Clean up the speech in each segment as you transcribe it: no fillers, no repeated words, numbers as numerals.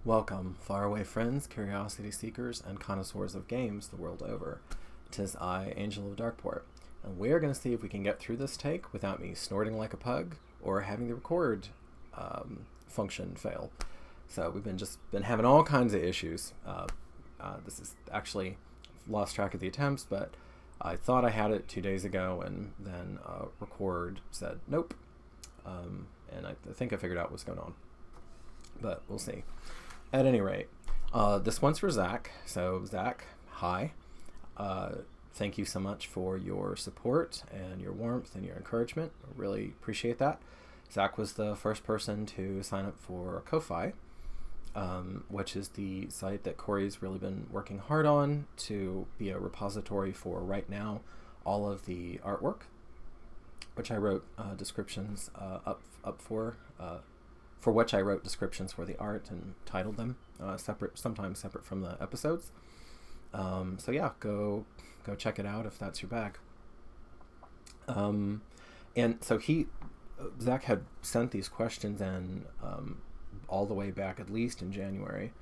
Welcome, faraway friends, curiosity seekers, and connoisseurs of games the world over. 'Tis I, Angel of Darkeport, and we are going to see if we can get through this take without me snorting like a pug or having the record function fail. So we've been having all kinds of issues. This is actually lost track of the attempts, but I thought I had it 2 days ago, and then record said nope, and I think I figured out what's going on, but we'll see. At any rate, this one's for Zach. So Zach, hi. Thank you so much for your support and your warmth and your encouragement. I really appreciate that. Zach was the first person to sign up for Ko-Fi, which is the site that Corey's really been working hard on to be a repository for right now all of the artwork, which I wrote descriptions up for which I wrote descriptions for the art and titled them sometimes separate from the episodes. So yeah, go check it out if that's your bag. And so Zach had sent these questions in all the way back at least in January.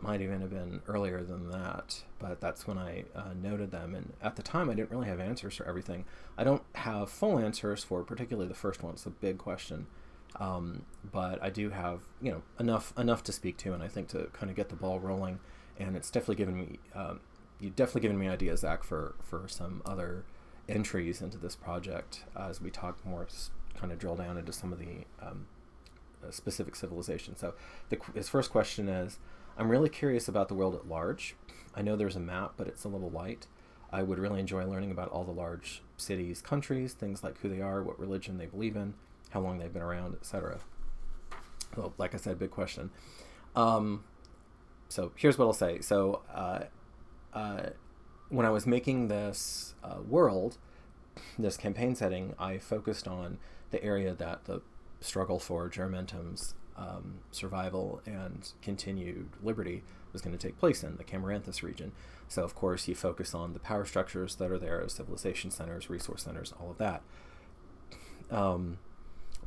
Might even have been earlier than that, but that's when I noted them. And at the time, I didn't really have answers for everything. I don't have full answers for particularly the first one. It's a big question. But I do have, enough to speak to, and I think to kind of get the ball rolling. And it's definitely given me, you've definitely given me ideas, Zach, for some other entries into this project as we talk more, kind of drill down into some of the specific civilizations. So his first question is, I'm really curious about the world at large. I know there's a map, but it's a little light. I would really enjoy learning about all the large cities, countries, things like who they are, what religion they believe in, how long they've been around, etc. Well, like I said, big question. So here's what I'll say. So when I was making this world, this campaign setting, I focused on the area that the struggle for Germentum's survival and continued liberty was going to take place in, the Camaranthus region. So of course you focus on the power structures that are there, civilization centers, resource centers, all of that.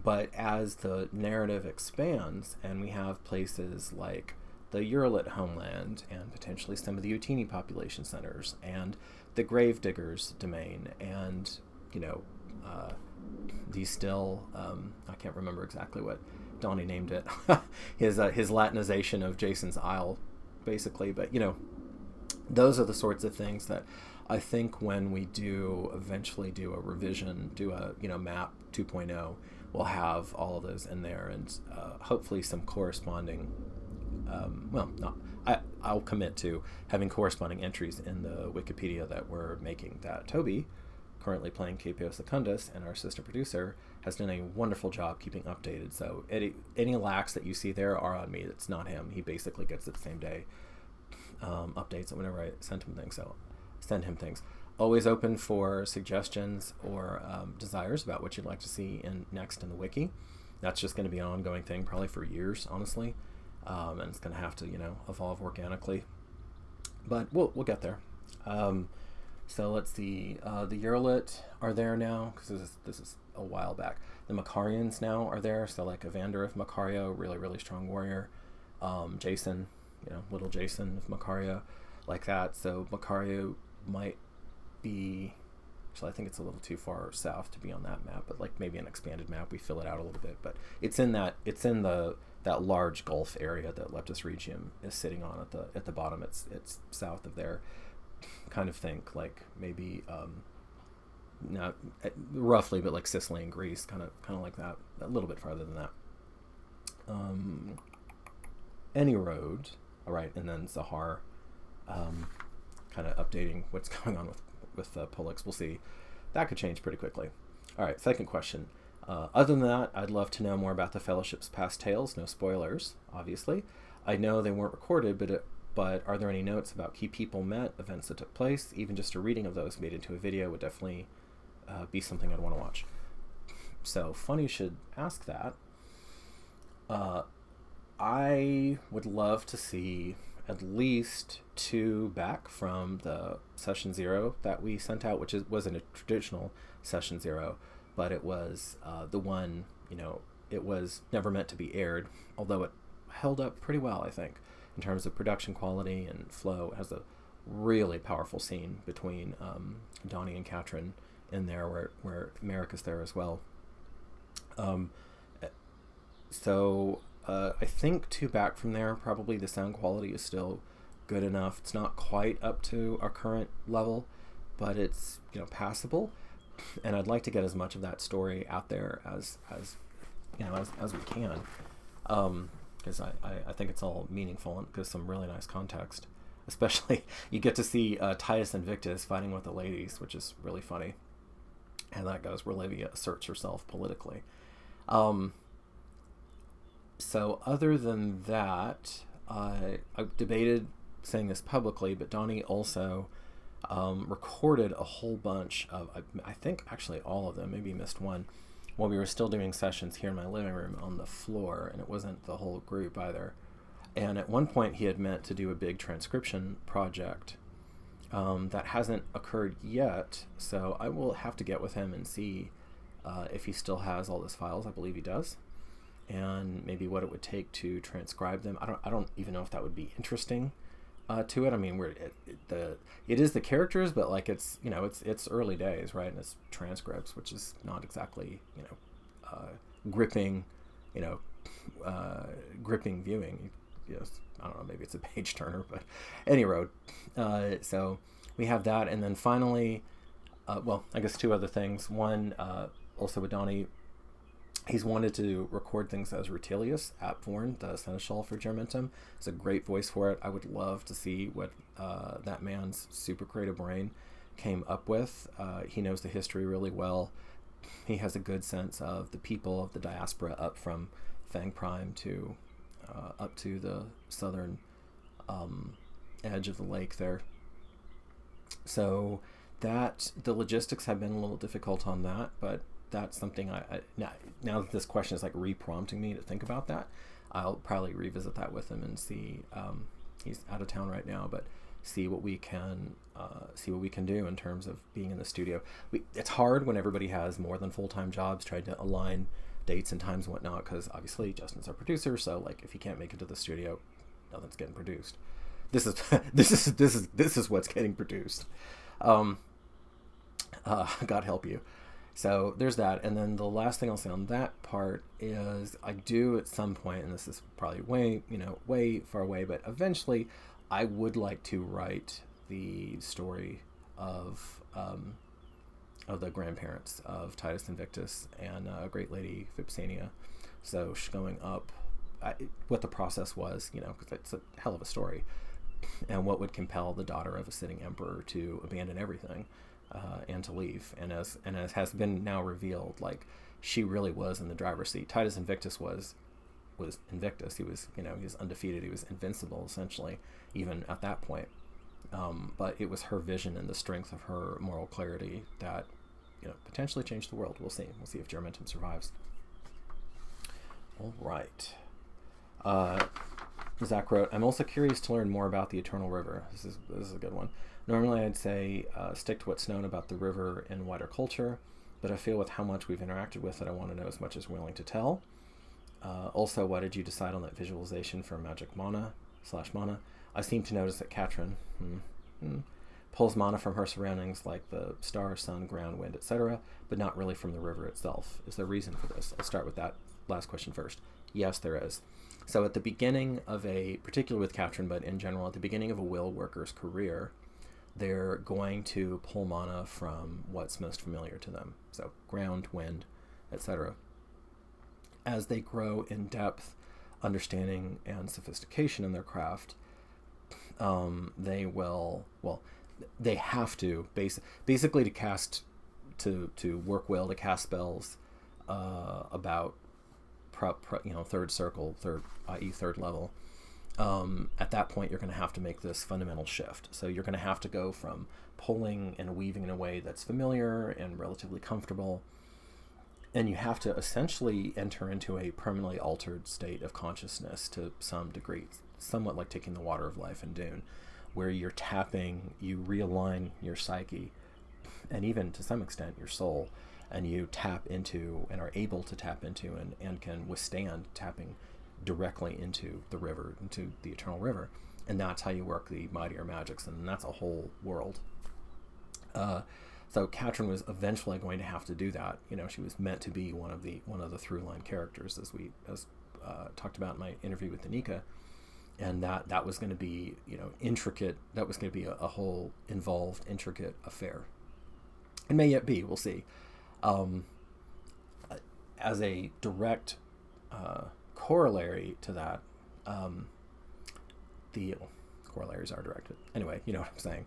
But as the narrative expands and we have places like the Uralit homeland and potentially some of the Utini population centers and the Gravediggers domain and, these still, I can't remember exactly what Donnie named it, his Latinization of Jason's Isle, basically. But, those are the sorts of things that I think when we do eventually do a revision, do a, map 2.0, we'll have all of those in there and hopefully some corresponding, I'll commit to having corresponding entries in the Wikipedia that we're making, that Toby, currently playing Capios Secundus, and our sister producer, has done a wonderful job keeping updated. So any lacks that you see there are on me. It's not him. He basically gets it the same day, updates whenever I send him things. Always open for suggestions or desires about what you'd like to see next in the wiki. That's just going to be an ongoing thing probably for years, honestly. And it's going to have to, evolve organically. But we'll get there. So let's see. The Uralit are there now, because this is a while back. The Makarians now are there. So like Evander of Makario, really, really strong warrior. Jason, little Jason of Makario, like that. So Makario might be, actually I think it's a little too far south to be on that map, but like maybe an expanded map, we fill it out a little bit. But it's in that large Gulf area that Leptis Regium is sitting on at the bottom. It's south of there. Kind of think like maybe not roughly, but like Sicily and Greece, kind of like that, a little bit farther than that. Any road, all right, and then Zahar, kind of updating what's going on with Pollux. We'll see. That could change pretty quickly. All right, second question. Other than that, I'd love to know more about the Fellowship's past tales. No spoilers, obviously. I know they weren't recorded, but are there any notes about key people met, events that took place? Even just a reading of those made into a video would definitely be something I'd want to watch. So, funny you should ask that. I would love to see at least 2 back from the Session 0 that we sent out, which wasn't a traditional Session 0, but it was the one, it was never meant to be aired, although held up pretty well, I think, in terms of production quality and flow. It has a really powerful scene between Donnie and Katrin in there, where Merrick is there as well. I think to back from there, probably the sound quality is still good enough. It's not quite up to our current level, but it's, passable. And I'd like to get as much of that story out there as we can, because I think it's all meaningful and gives some really nice context. Especially, you get to see Titus and Victus fighting with the ladies, which is really funny. And that goes where Livia asserts herself politically. So other than that, I debated saying this publicly, but Donnie also recorded a whole bunch of, I think actually all of them, maybe missed one, while we were still doing sessions here in my living room on the floor, and it wasn't the whole group either. And at one point he had meant to do a big transcription project that hasn't occurred yet, so I will have to get with him and see if he still has all his files. I believe he does, and maybe what it would take to transcribe them. I don't even know if that would be interesting to it. I mean, it is the characters, but like it's early days, right? And it's transcripts, which is not exactly gripping viewing. Yes, I don't know, maybe it's a page turner, but any road. So we have that, and then finally, I guess two other things. One, also with Donnie, he's wanted to record things as Rutilius Apvorn, the Seneschal for Germentum. It's a great voice for it. I would love to see what that man's super creative brain came up with. He knows the history really well. He has a good sense of the people of the diaspora up from Fang Prime to up to the southern edge of the lake there. So that the logistics have been a little difficult on that, but that's something now that this question is like re-prompting me to think about that, I'll probably revisit that with him and see. He's out of town right now, but see what we can do in terms of being in the studio. It's hard when everybody has more than full-time jobs, trying to align dates and times and whatnot, because obviously Justin's our producer, so like if he can't make it to the studio, nothing's getting produced. This is what's getting produced. God help you. So there's that. And then the last thing I'll say on that part is I do at some point, and this is probably way far away, but eventually I would like to write the story of the grandparents of Titus and Victus and Great Lady Vipsania. So going up, what the process was, because it's a hell of a story, and what would compel the daughter of a sitting emperor to abandon everything and to leave. And as has been now revealed, like she really was in the driver's seat. Titus Invictus was Invictus. He was he was undefeated. He was invincible essentially, even at that point. But it was her vision and the strength of her moral clarity that potentially changed the world. We'll see. We'll see if Germentum survives. All right. Zach wrote, I'm also curious to learn more about the Eternal River. This is a good one. Normally I'd say stick to what's known about the river in wider culture, but I feel with how much we've interacted with it, I want to know as much as we're willing to tell. Also, why did you decide on that visualization for magic mana? I seem to notice that Katrin pulls mana from her surroundings like the star, sun, ground, wind, etc., but not really from the river itself. Is there a reason for this? I'll start with that last question first. Yes, there is. So at the beginning of particularly with Katrin, but in general, at the beginning of a will worker's career, they're going to pull mana from what's most familiar to them. So ground, wind, etc. As they grow in depth, understanding, and sophistication in their craft, they have to basically to work well, to cast spells about third circle, i.e. third level. At that point, you're going to have to make this fundamental shift. So you're going to have to go from pulling and weaving in a way that's familiar and relatively comfortable, and you have to essentially enter into a permanently altered state of consciousness to some degree, somewhat like taking the water of life in Dune, where you realign your psyche, and even to some extent your soul, and you tap into and are able to tap into and can withstand tapping directly into the river, into the Eternal River, and that's how you work the mightier magics, and that's a whole world. So Patron was eventually going to have to do that. She was meant to be one of the through line characters, as talked about in my interview with Anika, and that was going to be intricate. That was going to be a whole involved, intricate affair. It may yet be. We'll see. As a direct corollary to that, the corollaries are directed. Anyway, you know what I'm saying.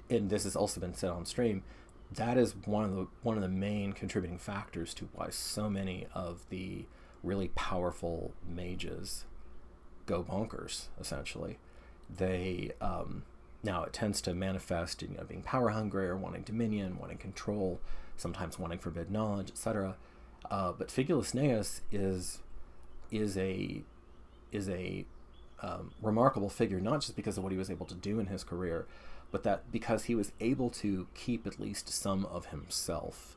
And this has also been said on stream. That is one of the main contributing factors to why so many of the really powerful mages go bonkers. Essentially, they now it tends to manifest in being power hungry, or wanting dominion, wanting control, sometimes wanting forbidden knowledge, etc. But Figulus Neus is a remarkable figure, not just because of what he was able to do in his career, but that because he was able to keep at least some of himself,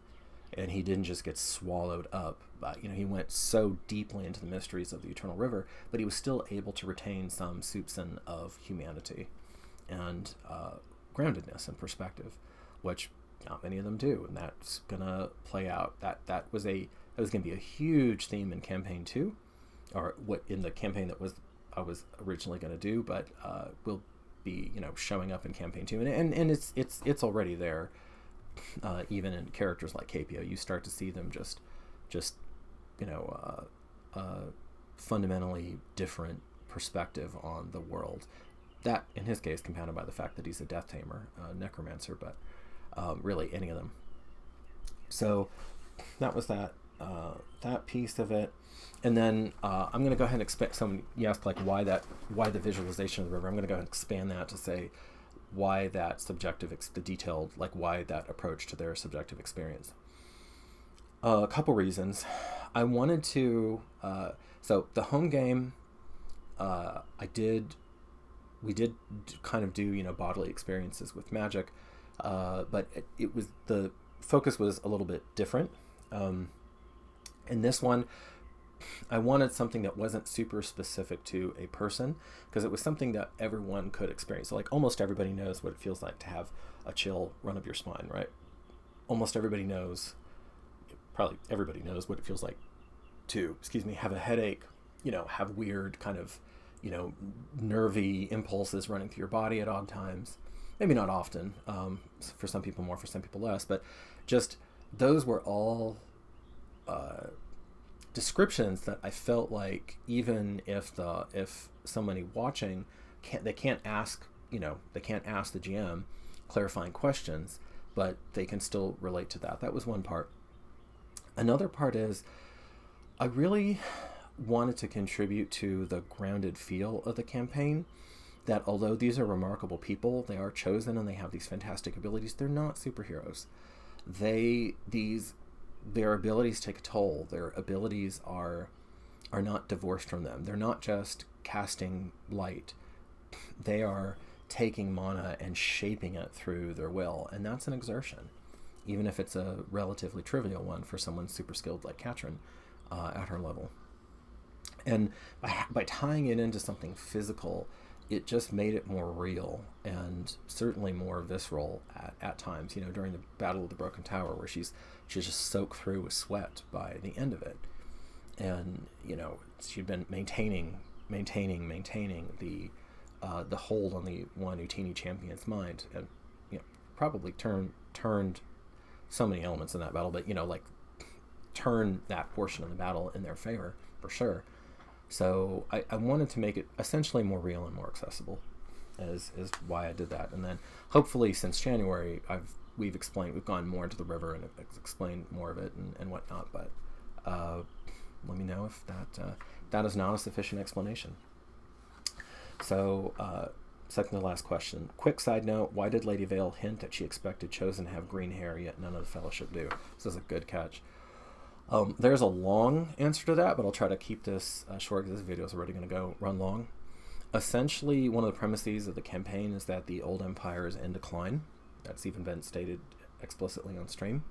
and he didn't just get swallowed up. But he went so deeply into the mysteries of the Eternal River, but he was still able to retain some soupçon of humanity and groundedness and perspective, which not many of them do, and that's gonna play out. That was going to be a huge theme in campaign 2, or what in the campaign that I was originally going to do, but will be showing up in campaign 2, and it's already there. Even in characters like Capio, you start to see them just fundamentally different perspective on the world. That, in his case, compounded by the fact that he's a death tamer, necromancer, but really any of them. So that was that piece of it. And then I'm going to go ahead and expand. You asked why the visualization of the river. I'm going to go ahead and expand that to say why that subjective, the detailed, why that approach to their subjective experience. A couple reasons. I wanted to. So the home game, we did kind of do bodily experiences with magic, but it was, the focus was a little bit different. In this one, I wanted something that wasn't super specific to a person, because it was something that everyone could experience. So almost everybody knows what it feels like to have a chill run up your spine, right? Almost everybody knows, probably everybody knows what it feels like to, have a headache, have weird kind of, nervy impulses running through your body at odd times. Maybe not often, for some people more, for some people less, but just those were all descriptions that I felt like, even if somebody watching can't ask the GM clarifying questions, but they can still relate to that. That was one part. Another part is I really wanted to contribute to the grounded feel of the campaign, that although these are remarkable people, they are chosen and they have these fantastic abilities, they're not superheroes. Their abilities take a toll. Their abilities are not divorced from them. They're not just casting light. They are taking mana and shaping it through their will, and that's an exertion, even if it's a relatively trivial one for someone super skilled like Katrin at her level. And by tying it into something physical, it just made it more real and certainly more visceral at times. During the Battle of the Broken Tower, where she's just soaked through with sweat by the end of it, and she'd been maintaining the hold on the one Utini champion's mind, and probably turned so many elements in that battle, but turn that portion of the battle in their favor for sure. So I wanted to make it essentially more real and more accessible, is why I did that. And then hopefully since January we've gone more into the river and explained more of it and whatnot. But let me know if that is not a sufficient explanation. So second to last question. Quick side note: why did Lady Vale hint that she expected Chosen to have green hair, yet none of the Fellowship do? This is a good catch. There's a long answer to that, but I'll try to keep this short, because this video is already going to run long. Essentially, one of the premises of the campaign is that the Old Empire is in decline. That's even been stated explicitly on stream.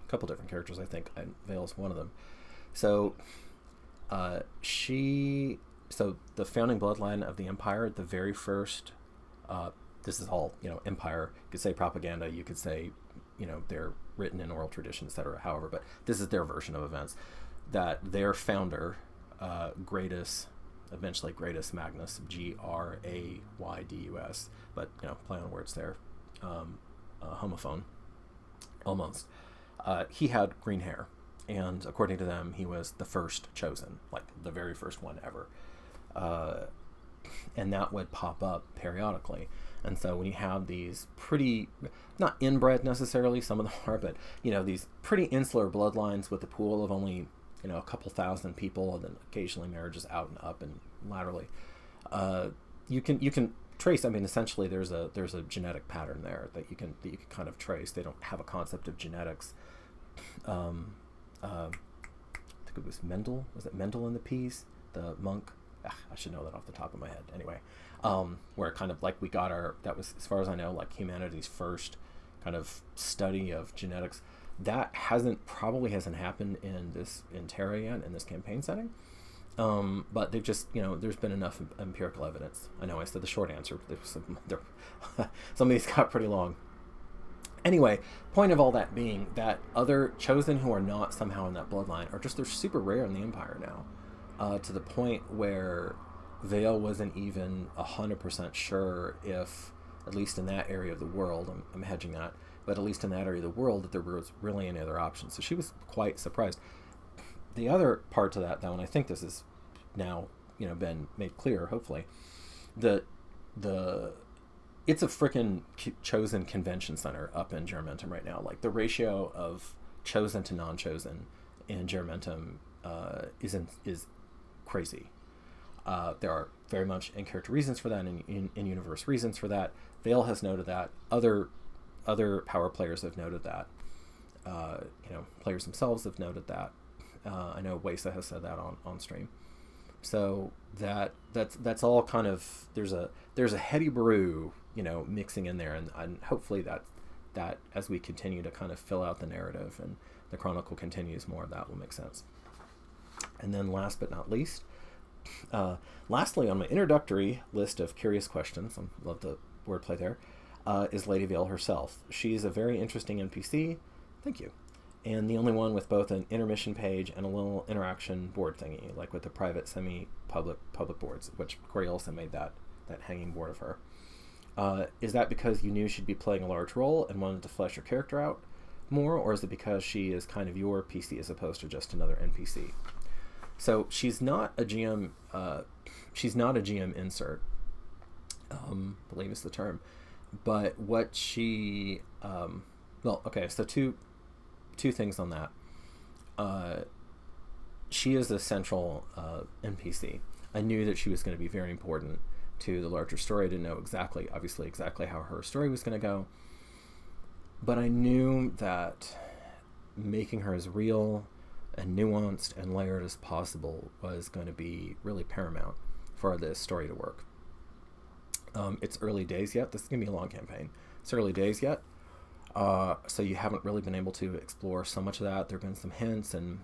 A couple different characters, I think, and Vale's one of them. So So the founding bloodline of the Empire, the very first, this is all, Empire. You could say propaganda. You could say, they're written in oral tradition, etc. However, but this is their version of events. That their founder, eventually Gradus Magnus, Graydus, but play on words there, homophone, almost. He had green hair, and according to them, he was the first chosen, like the very first one ever. And that would pop up periodically. And so when you have these pretty, not inbred necessarily, some of them are, but, these pretty insular bloodlines with a pool of only, a couple thousand people, and then occasionally marriages out and up and laterally, you can trace. I mean, essentially, there's a genetic pattern there that you can kind of trace. They don't have a concept of genetics. I think it was Mendel. Was it Mendel in the piece? The monk. I should know that off the top of my head. Anyway, where kind of like we got that was, as far as I know, like humanity's first kind of study of genetics. That probably hasn't happened in Terra yet, in this campaign setting. But they've just, there's been enough empirical evidence. I know I said the short answer, but some of these got pretty long. Anyway, point of all that being that other chosen who are not somehow in that bloodline they're super rare in the Empire now, to the point where Vale wasn't even 100% sure if, at least in that area of the world, I'm hedging that, but at least in that area of the world, that there was really any other options. So she was quite surprised. The other part to that, though, and I think this is now, been made clear, hopefully, it's a freaking chosen convention center up in Germentum right now. Like, the ratio of chosen to non-chosen in Germentum is crazy. There are very much in-character reasons for that, and in-universe reasons for that. Vale has noted that. Other power players have noted that. Players themselves have noted that. I know Wesa has said that on stream. So that's all kind of, there's a heady brew, mixing in there, and hopefully that as we continue to kind of fill out the narrative and the chronicle continues, more of that will make sense. And then last but not least, lastly on my introductory list of curious questions, I love the wordplay there, is Lady Vale herself. She's a very interesting NPC. Thank you. And the only one with both an intermission page and a little interaction board thingy, like with the private semi-public boards, which Corey also made that hanging board of her. Is that because you knew she'd be playing a large role and wanted to flesh her character out more, or is it because she is kind of your PC as opposed to just another NPC? So she's not a GM. She's not a GM insert. I believe is the term. But what she, so two things on that. She is a central NPC. I knew that she was going to be very important to the larger story. I didn't know exactly how her story was going to go. But I knew that making her as real and nuanced and layered as possible was going to be really paramount for this story to work. It's early days yet. This is going to be a long campaign. It's early days yet. So you haven't really been able to explore so much of that. There have been some hints, and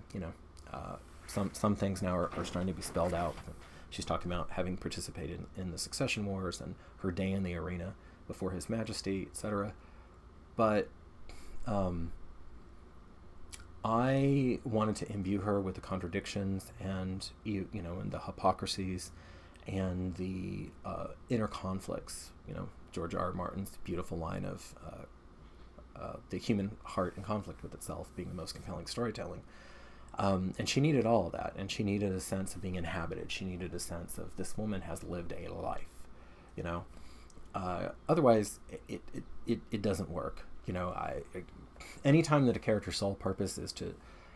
some things now are starting to be spelled out. She's talking about having participated in the Succession Wars and her day in the arena before His Majesty, etc. But I wanted to imbue her with the contradictions and and the hypocrisies and the inner conflicts. George R. R. Martin's beautiful line of the human heart in conflict with itself being the most compelling storytelling. And she needed all of that, and she needed a sense of being inhabited. She needed a sense of this woman has lived a life, Otherwise, it doesn't work. Anytime that a character's sole purpose is to,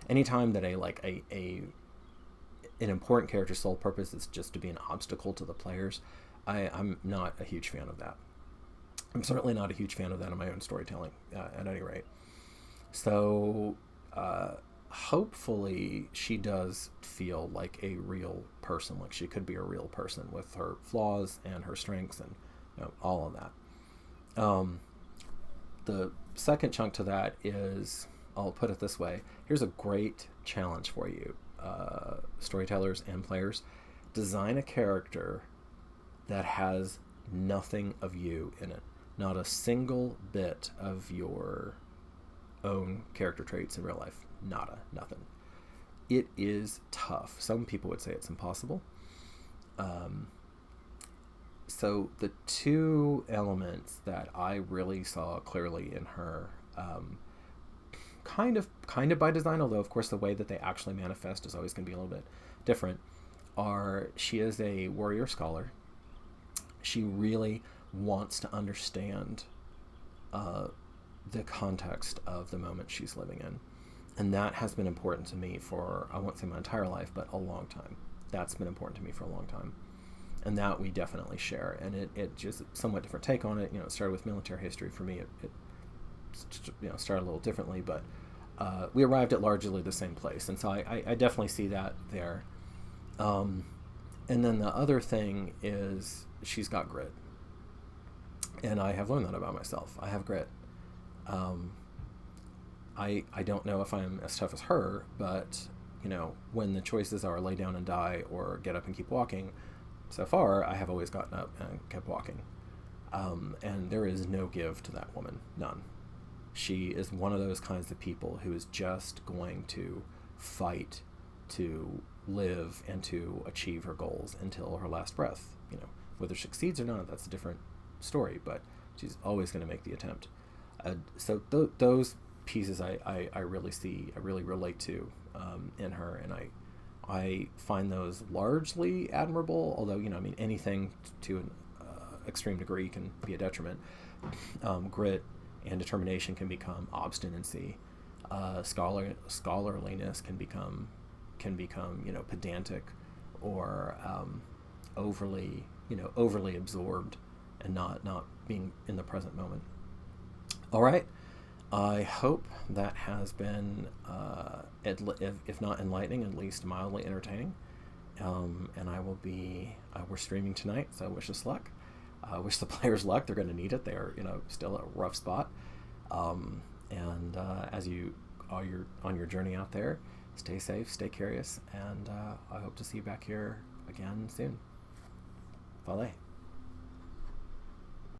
anytime that an important character's sole purpose is just to be an obstacle to the players, I'm not a huge fan of that. I'm certainly not a huge fan of that in my own storytelling, at any rate. So, hopefully she does feel like a real person, like she could be a real person with her flaws and her strengths and all of that. The second chunk to that is, I'll put it this way, here's a great challenge for you. storytellers and players, design a character that has nothing of you in it. Not a single bit of your own character traits in real life. Nothing. It is tough. Some people would say it's impossible. So the two elements that I really saw clearly in her, kind of by design, although of course the way that they actually manifest is always going to be a little bit different, are she is a warrior scholar. She really wants to understand the context of the moment she's living in. And that has been important to me for, I won't say my entire life, but a long time. That's been important to me for a long time. And that we definitely share. And it just a somewhat different take on it. You know, it started with military history. For me, it started a little differently, but we arrived at largely the same place. And so I definitely see that there. And then the other thing is she's got grit. And I have learned that about myself. I have grit. I don't know if I'm as tough as her, but, you know, when the choices are lay down and die or get up and keep walking, so far I have always gotten up and kept walking. And there is no give to that woman. None. She is one of those kinds of people who is just going to fight to live and to achieve her goals until her last breath. You know, whether she succeeds or not, that's a different story, but she's always going to make the attempt. So those pieces I really see, I really relate to in her, and I find those largely admirable, although, you know, I mean, anything to an extreme degree can be a detriment. Grit and determination can become obstinacy. Scholarliness can become, you know, pedantic or overly absorbed and not being in the present moment. All right. I hope that has been, if not enlightening, at least mildly entertaining. And we're streaming tonight, so I wish us luck. I wish the players luck. They're going to need it. They're, you know, still at a rough spot. And as you are on your journey out there, stay safe, stay curious, and I hope to see you back here again soon. Vale.